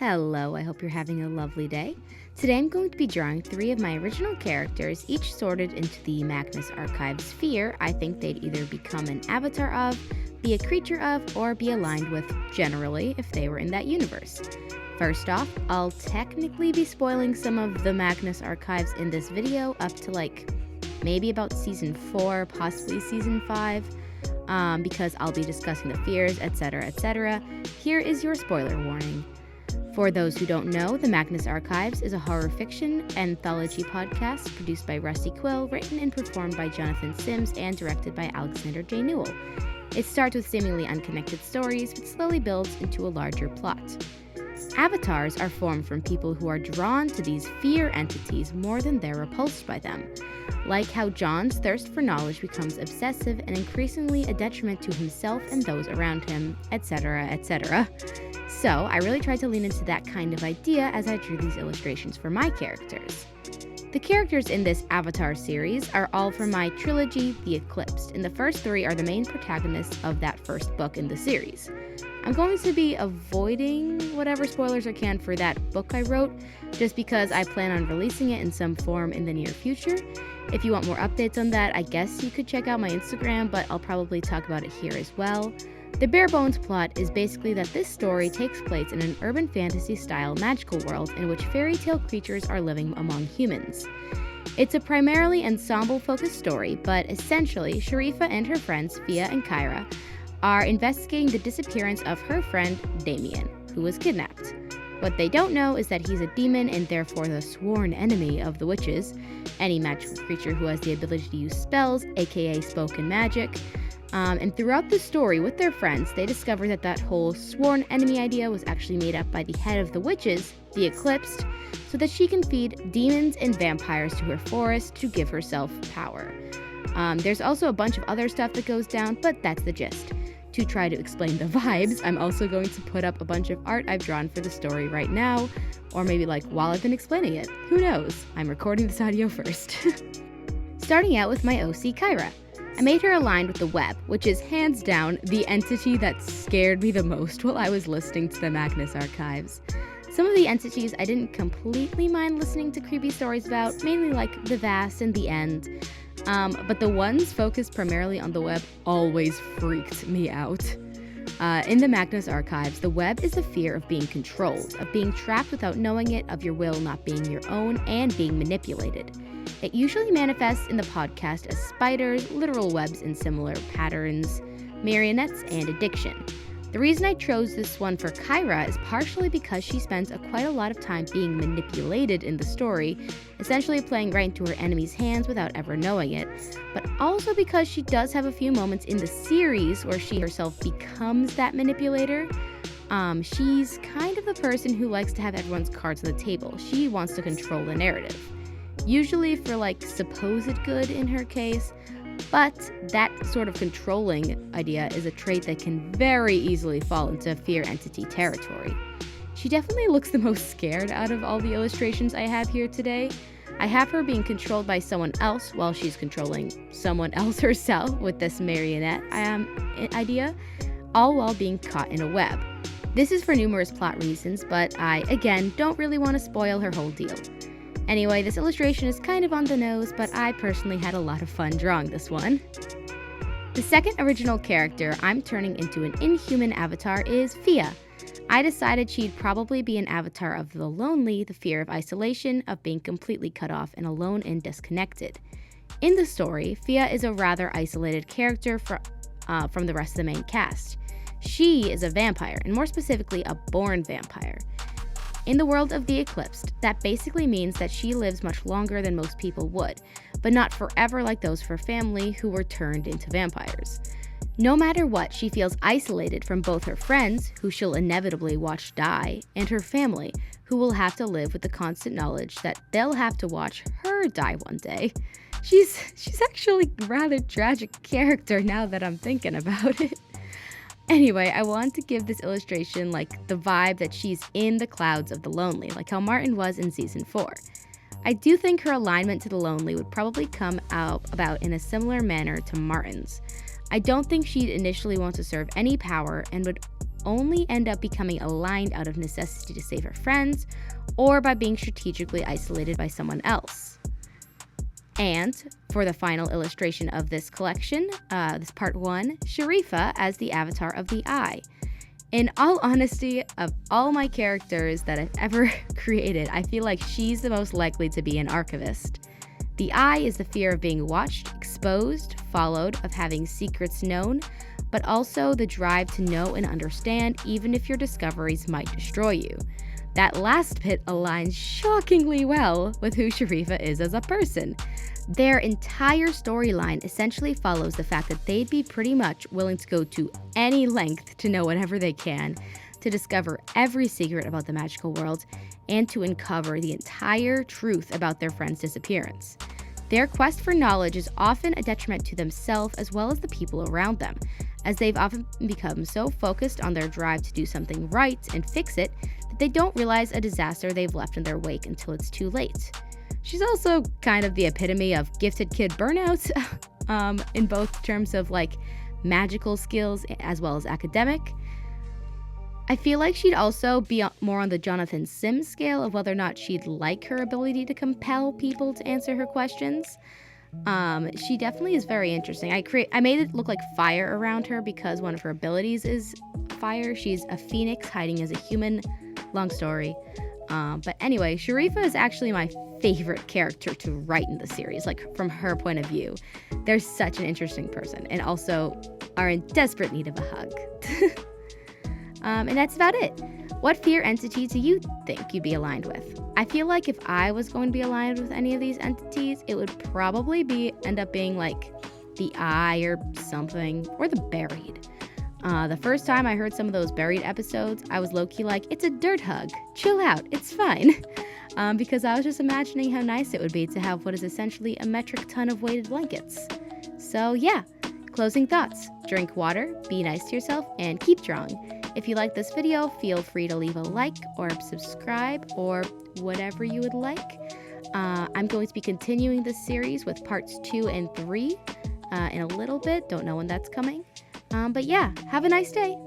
Hello, I hope you're having a lovely day. Today I'm going to be drawing 3 of my original characters, each sorted into the Magnus Archive sphere I think they'd either become an avatar of, be a creature of, or be aligned with generally if they were in that universe. First off, I'll technically be spoiling some of the Magnus Archives in this video up to maybe about Season 4, possibly Season 5, because I'll be discussing the fears, etc., etc. Here is your spoiler warning. For those who don't know, the Magnus Archives is a horror fiction anthology podcast produced by Rusty Quill, written and performed by Jonathan Sims, and directed by Alexander J. Newell. It starts with seemingly unconnected stories, but slowly builds into a larger plot. Avatars are formed from people who are drawn to these fear entities more than they're repulsed by them. Like how John's thirst for knowledge becomes obsessive and increasingly a detriment to himself and those around him, etc., etc. So, I really tried to lean into that kind of idea as I drew these illustrations for my characters. The characters in this Avatar series are all from my trilogy, The Eclipsed, and the first 3 are the main protagonists of that first book in the series. I'm going to be avoiding whatever spoilers I can for that book I wrote, just because I plan on releasing it in some form in the near future. If you want more updates on that, I guess you could check out my Instagram, but I'll probably talk about it here as well. The bare bones plot is basically that this story takes place in an urban fantasy style magical world in which fairy tale creatures are living among humans. It's a primarily ensemble focused story, but essentially Sharifa and her friends Fiadh and Kaira are investigating the disappearance of her friend Damien, who was kidnapped. What they don't know is that he's a demon and therefore the sworn enemy of the witches, any magical creature who has the ability to use spells, aka spoken magic. And throughout the story with their friends, they discover that that whole sworn enemy idea was actually made up by the head of the witches, the Eclipsed, so that she can feed demons and vampires to her forest to give herself power. There's also a bunch of other stuff that goes down, but that's the gist. To try to explain the vibes, I'm also going to put up a bunch of art I've drawn for the story right now, or maybe while I've been explaining it. Who knows? I'm recording this audio first. Starting out with my OC Kaira. I made her aligned with the web, which is hands down the entity that scared me the most while I was listening to the Magnus Archives. Some of the entities I didn't completely mind listening to creepy stories about, mainly like the Vast and the End, but the ones focused primarily on the web always freaked me out. In the Magnus Archives, the web is the fear of being controlled, of being trapped without knowing it, of your will not being your own, and being manipulated. It usually manifests in the podcast as spiders, literal webs in similar patterns, marionettes, and addiction. The reason I chose this one for Kaira is partially because she spends quite a lot of time being manipulated in the story, essentially playing right into her enemy's hands without ever knowing it, but also because she does have a few moments in the series where she herself becomes that manipulator. She's kind of the person who likes to have everyone's cards on the table. She wants to control the narrative. Usually for supposed good in her case, but that sort of controlling idea is a trait that can very easily fall into fear entity territory. She definitely looks the most scared out of all the illustrations I have here today. I have her being controlled by someone else while she's controlling someone else herself with this marionette idea, all while being caught in a web. This is for numerous plot reasons, but I, again, don't really want to spoil her whole deal. Anyway, this illustration is kind of on the nose, but I personally had a lot of fun drawing this one. The second original character I'm turning into an inhuman avatar is Fiadh. I decided she'd probably be an avatar of the lonely, the fear of isolation, of being completely cut off and alone and disconnected. In the story, Fiadh is a rather isolated character from the rest of the main cast. She is a vampire, and more specifically, a born vampire. In the world of the Eclipsed, that basically means that she lives much longer than most people would, but not forever like those of her family who were turned into vampires. No matter what, she feels isolated from both her friends, who she'll inevitably watch die, and her family, who will have to live with the constant knowledge that they'll have to watch her die one day. She's actually a rather tragic character now that I'm thinking about it. Anyway, I want to give this illustration the vibe that she's in the clouds of the lonely, like how Martin was in Season 4. I do think her alignment to the lonely would probably come out about in a similar manner to Martin's. I don't think she'd initially want to serve any power and would only end up becoming aligned out of necessity to save her friends or by being strategically isolated by someone else. And for the final illustration of this collection, this part 1, Sharifa as the avatar of the eye. In all honesty, of all my characters that I've ever created, I feel like she's the most likely to be an archivist. The eye is the fear of being watched, exposed, followed, of having secrets known, but also the drive to know and understand even if your discoveries might destroy you. That last bit aligns shockingly well with who Sharifa is as a person. Their entire storyline essentially follows the fact that they'd be pretty much willing to go to any length to know whatever they can, to discover every secret about the magical world, and to uncover the entire truth about their friend's disappearance. Their quest for knowledge is often a detriment to themselves as well as the people around them, as they've often become so focused on their drive to do something right and fix it that they don't realize a disaster they've left in their wake until it's too late. She's also kind of the epitome of gifted kid burnout, in both terms of like magical skills as well as academic. I feel like she'd also be more on the Jonathan Sims scale of whether or not she'd like her ability to compel people to answer her questions. She definitely is very interesting. I made it look like fire around her because one of her abilities is fire. She's a phoenix hiding as a human. Long story. But anyway, Sharifa is actually my favorite character to write in the series, like from her point of view. They're such an interesting person and also are in desperate need of a hug. And that's about it. What fear entity do you think you'd be aligned with? I feel like if I was going to be aligned with any of these entities, it would probably end up being like the eye or something, or the buried. The first time I heard some of those buried episodes, I was low-key like, it's a dirt hug. Chill out, it's fine. Because I was just imagining how nice it would be to have what is essentially a metric ton of weighted blankets. So yeah, closing thoughts. Drink water, be nice to yourself, and keep drawing. If you like this video, feel free to leave a like or subscribe or whatever you would like. I'm going to be continuing this series with parts 2 and 3 in a little bit. Don't know when that's coming. But yeah, have a nice day.